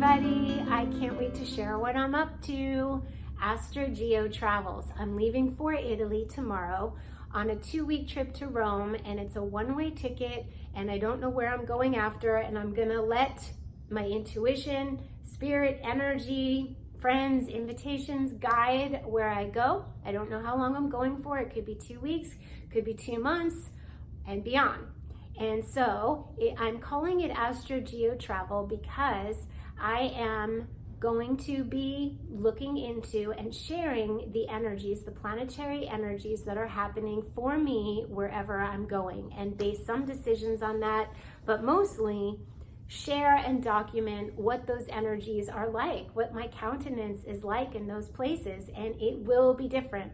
everybody. I can't wait to share what I'm up to. Astro Geo Travels. I'm leaving for Italy tomorrow on a 2-week trip to Rome, and it's a one-way ticket, and I don't know where I'm going after, and I'm gonna let my intuition, spirit, energy, friends, invitations guide where I go. I don't know how long I'm going for. It could be 2 weeks, could be 2 months, and beyond. And so I'm calling it Astro Geo Travel because I am going to be looking into and sharing the energies, the planetary energies that are happening for me wherever I'm going, and base some decisions on that, but mostly share and document what those energies are like, what my countenance is like in those places, and it will be different.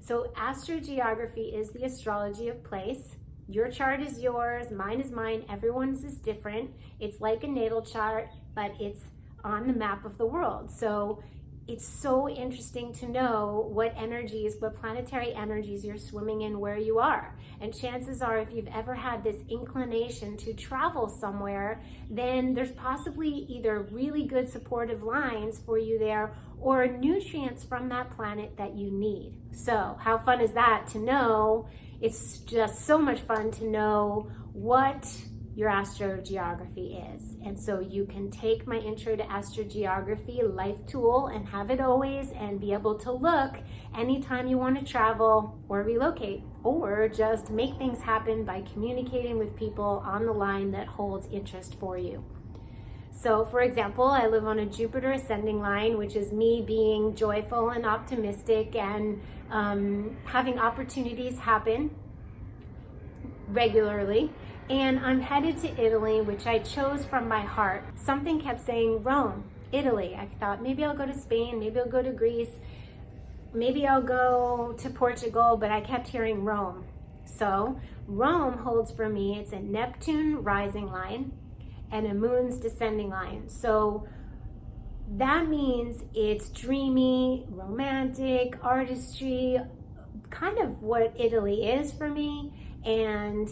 So astrogeography is the astrology of place. Your chart is yours, mine is mine, everyone's is different. It's like a natal chart, but it's on the map of the world. So it's so interesting to know what energies, what planetary energies you're swimming in where you are. And chances are, if you've ever had this inclination to travel somewhere, then there's possibly either really good supportive lines for you there or nutrients from that planet that you need. So how fun is that to know? It's just so much fun to know what your astrogeography is. And so you can take my intro to astrogeography life tool and have it always and be able to look anytime you want to travel or relocate, or just make things happen by communicating with people on the line that holds interest for you. So for example, I live on a Jupiter ascending line, which is me being joyful and optimistic and having opportunities happen regularly. And I'm headed to Italy, which I chose from my heart. Something kept saying Rome, Italy. I thought maybe I'll go to Spain, maybe I'll go to Greece, maybe I'll go to Portugal, but I kept hearing Rome. So Rome holds for me, it's a Neptune rising line and a moon's descending line. So that means it's dreamy, romantic, artistry, kind of what Italy is for me. And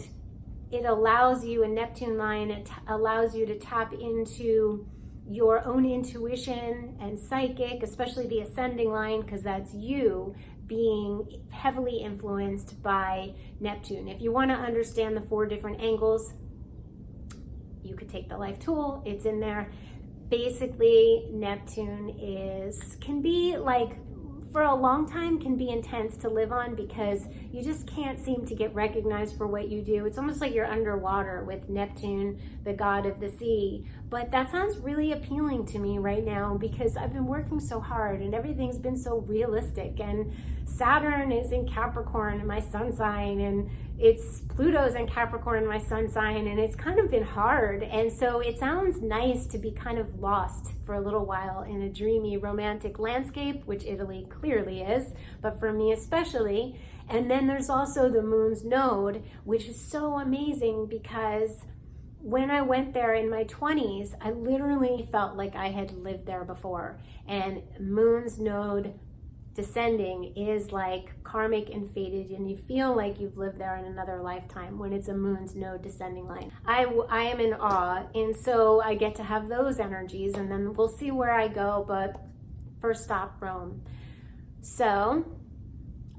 it allows you, a Neptune line, it allows you to tap into your own intuition and psychic, especially the ascending line, because that's you being heavily influenced by Neptune. If you want to understand the 4 different angles, you could take the life tool, it's in there. Basically, Neptune can be like, for a long time, can be intense to live on because you just can't seem to get recognized for what you do. It's almost like you're underwater with Neptune, the god of the sea. But that sounds really appealing to me right now because I've been working so hard and everything's been so realistic. And Saturn is in Capricorn in my sun sign, and it's Pluto's in Capricorn in my sun sign, and it's kind of been hard. And so it sounds nice to be kind of lost for a little while in a dreamy romantic landscape, which Italy clearly is, but for me especially. And then there's also the moon's node, which is so amazing because when I went there in my 20s, I literally felt like I had lived there before. And moon's node descending is like karmic and fated, and you feel like you've lived there in another lifetime when it's a moon's node descending line. I am in awe, and so I get to have those energies, and then we'll see where I go, but first stop, Rome. So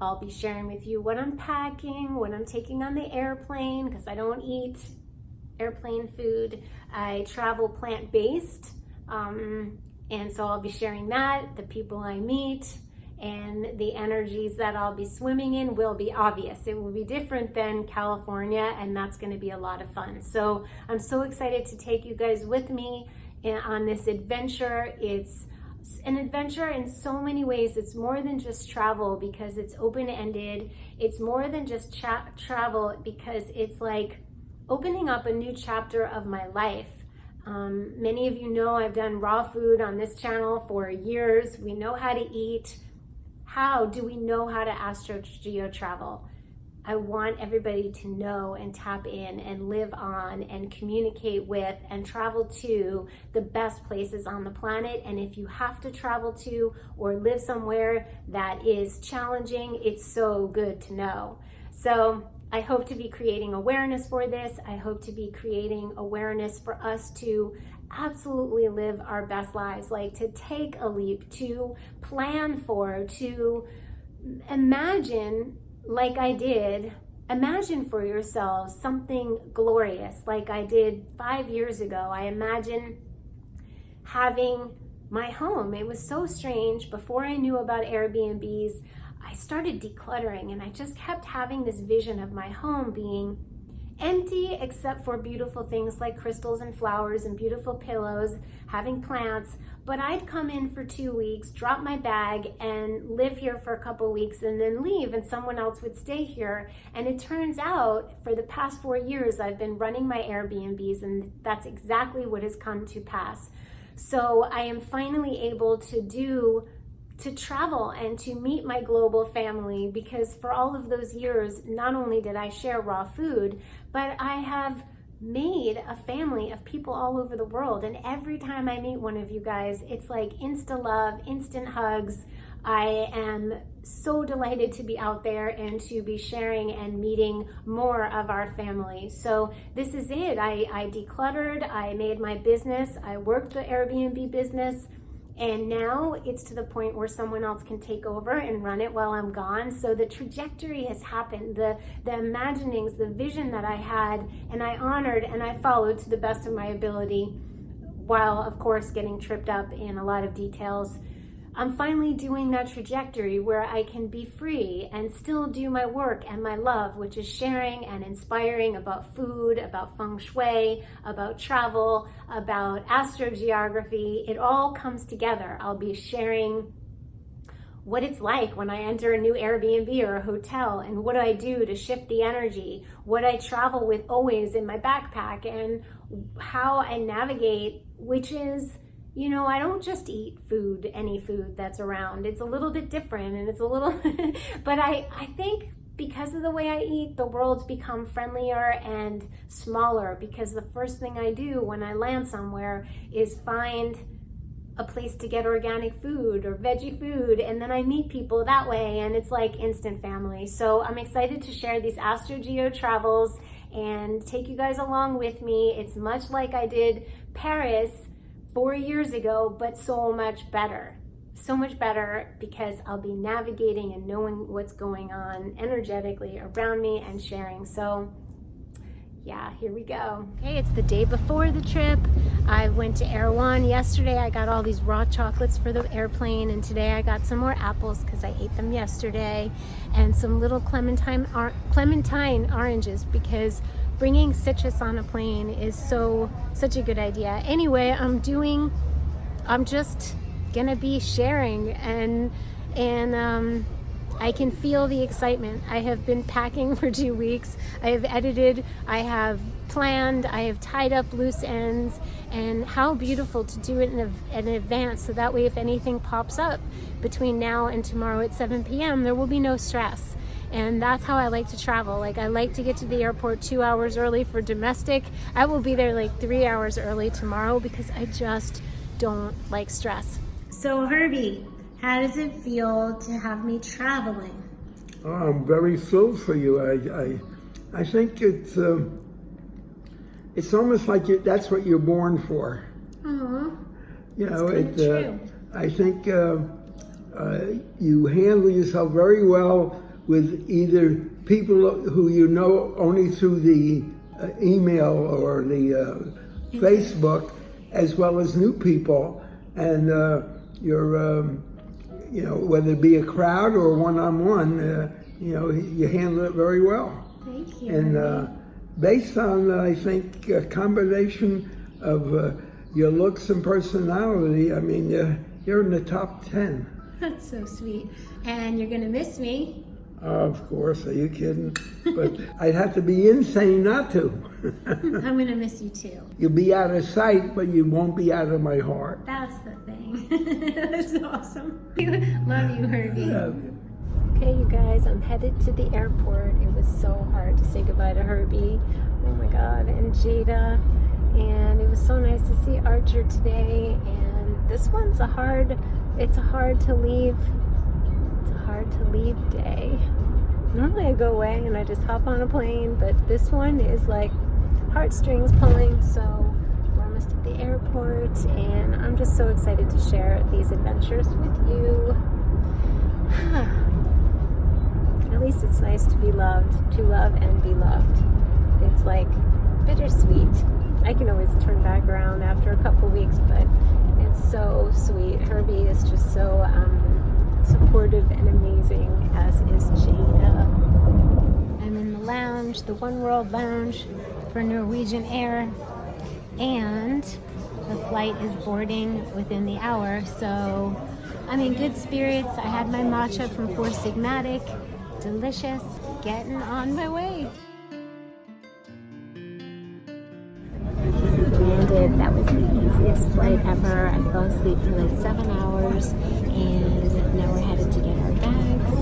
I'll be sharing with you what I'm packing, what I'm taking on the airplane, because I don't eat airplane food. I travel plant-based, and so I'll be sharing that, the people I meet, and the energies that I'll be swimming in will be obvious. It will be different than California, and that's going to be a lot of fun. So I'm so excited to take you guys with me on this adventure. It's an adventure in so many ways. It's more than just travel because it's open-ended. It's more than just travel because it's like opening up a new chapter of my life. Many of you know I've done raw food on this channel for years. We know how to eat. How do we know how to astro-geo travel? I want everybody to know and tap in and live on and communicate with and travel to the best places on the planet. And if you have to travel to or live somewhere that is challenging, it's so good to know. So I hope to be creating awareness for this. I hope to be creating awareness for us to absolutely live our best lives, like to take a leap, to plan for, to imagine like I did. Imagine for yourselves something glorious like I did 5 years ago. I imagine having my home. It was so strange. Before I knew about Airbnbs, I started decluttering, and I just kept having this vision of my home being empty except for beautiful things like crystals and flowers and beautiful pillows, having plants. But I'd come in for 2 weeks, drop my bag, and live here for a couple weeks and then leave, and someone else would stay here. And it turns out for the past 4 years, I've been running my Airbnbs, and that's exactly what has come to pass. So I am finally able to travel and to meet my global family, because for all of those years, not only did I share raw food, but I have made a family of people all over the world. And every time I meet one of you guys, it's like insta love, instant hugs. I am so delighted to be out there and to be sharing and meeting more of our family. So this is it. I decluttered, I made my business, I worked the Airbnb business, and now it's to the point where someone else can take over and run it while I'm gone. So the trajectory has happened, the imaginings, the vision that I had, and I honored and I followed to the best of my ability, while of course getting tripped up in a lot of details. I'm finally doing that trajectory where I can be free and still do my work and my love, which is sharing and inspiring about food, about feng shui, about travel, about astrogeography. It all comes together. I'll be sharing what it's like when I enter a new Airbnb or a hotel, and what I do to shift the energy, what I travel with always in my backpack, and how I navigate, which is, you know, I don't just eat food, any food that's around. It's a little bit different, and it's a little, but I think because of the way I eat, the world's become friendlier and smaller, because the first thing I do when I land somewhere is find a place to get organic food or veggie food, and then I meet people that way, and it's like instant family. So I'm excited to share these AstroGeo travels and take you guys along with me. It's much like I did Paris 4 years ago, but so much better. So much better, because I'll be navigating and knowing what's going on energetically around me and sharing. So yeah, here we go. Okay, it's the day before the trip. I went to Erewhon yesterday. I got all these raw chocolates for the airplane, and today I got some more apples because I ate them yesterday, and some little clementine oranges, because bringing citrus on a plane is such a good idea. Anyway, I'm just gonna be sharing, and I can feel the excitement. I have been packing for 2 weeks. I have edited, I have planned, I have tied up loose ends, and how beautiful to do it in advance, so that way if anything pops up between now and tomorrow at 7 p.m., there will be no stress. And that's how I like to travel. Like, I like to get to the airport 2 hours early for domestic. I will be there like 3 hours early tomorrow, because I just don't like stress. So Herbie, how does it feel to have me traveling? Oh, I'm very thrilled for you. I think it's almost like that's what you're born for. Aww. You know, true. I think you handle yourself very well with either people who you know only through the email or the Facebook, as well as new people, and you're you know, whether it be a crowd or one-on-one, you know, you handle it very well. Thank you. And based on, I think, a combination of your looks and personality, I mean, you're in the top 10. That's so sweet. And you're gonna miss me. Of course, are you kidding? But I'd have to be insane not to. I'm gonna miss you too. You'll be out of sight, but you won't be out of my heart. That's the thing. That's awesome. Love you, Herbie. Love you. Okay, you guys, I'm headed to the airport. It was so hard to say goodbye to Herbie. Oh my God, and Jada. And it was so nice to see Archer today. And this one's it's a hard to leave day. Normally I go away and I just hop on a plane, but this one is like heartstrings pulling, so we're almost at the airport, and I'm just so excited to share these adventures with you. At least it's nice to be loved, to love and be loved. It's like bittersweet. I can always turn back around after a couple weeks, but it's so sweet. Herbie is just so supportive and amazing, as is Jada. I'm in the lounge, the One World Lounge for Norwegian Air, and the flight is boarding within the hour, so I'm in good spirits. I had my matcha from Four Sigmatic, delicious, getting on my way. Landed. That was the easiest flight ever. I fell asleep for like 7 hours, and now we're headed to get our bags.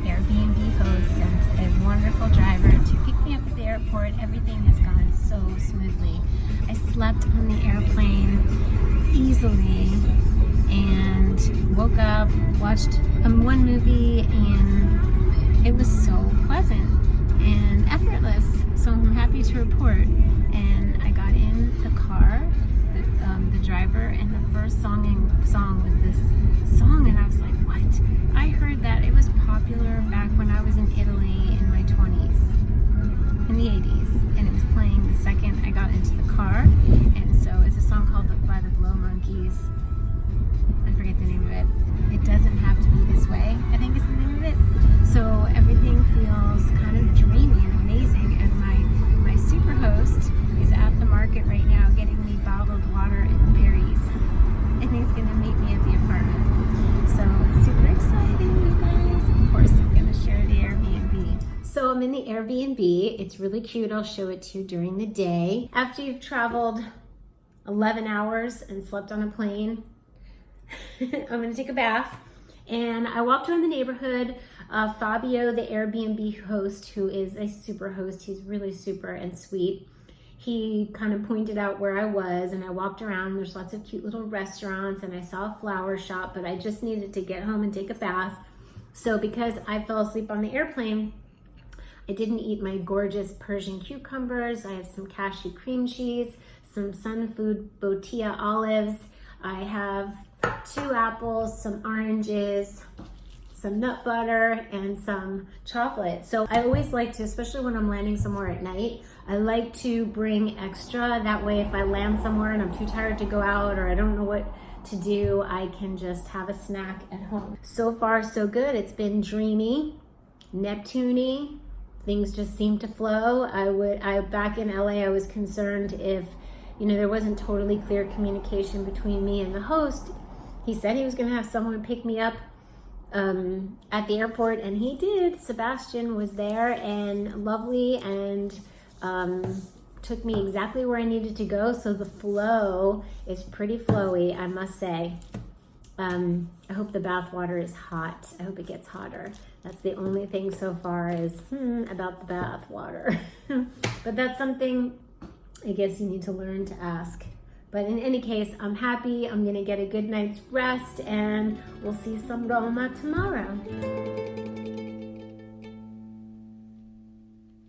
Airbnb host sent a wonderful driver to pick me up at the airport. Everything has gone so smoothly. I slept on the airplane easily and woke up, watched one movie, and it was so pleasant and effortless. So I'm happy to report. And I got in the car, the driver, and the first song was this song, and I was like, what? I heard that it was popular back when I was in Italy in my 20s, in the 80s, and it was playing the second I got into the car. And so it's a song called by the Blow Monkeys. I forget the name of it. It Doesn't Have to Be This Way, I think is the name of it. So everything feels kind of dreamy and amazing, and my super host is at the market right now getting me bottled water and berries, and he's gonna meet me at the apartment. So super exciting, you guys. Of course, I'm gonna share the Airbnb. So I'm in the Airbnb. It's really cute. I'll show it to you during the day. After you've traveled 11 hours and slept on a plane, I'm gonna take a bath. And I walked around the neighborhood. Fabio, the Airbnb host, who is a super host, he's really super and sweet. He kind of pointed out where I was, and I walked around. There's lots of cute little restaurants, and I saw a flower shop, but I just needed to get home and take a bath. So because I fell asleep on the airplane, I didn't eat my gorgeous Persian cucumbers. I have some cashew cream cheese, some Sun Food Bottia olives. I have 2 apples, some oranges, some nut butter, and some chocolate. So I always like to, especially when I'm landing somewhere at night, I like to bring extra. That way if I land somewhere and I'm too tired to go out, or I don't know what to do, I can just have a snack at home. So far, so good. It's been dreamy, Neptune-y. Things just seem to flow. Back in LA, I was concerned if, there wasn't totally clear communication between me and the host. He said he was gonna have someone pick me up at the airport, and he did. Sebastian was there and lovely, and took me exactly where I needed to go. So the flow is pretty flowy, I must say. I hope the bath water is hot. I hope it gets hotter. That's the only thing so far is about the bath water. But that's something I guess you need to learn to ask. But in any case, I'm happy. I'm gonna get a good night's rest, and we'll see some Roma tomorrow.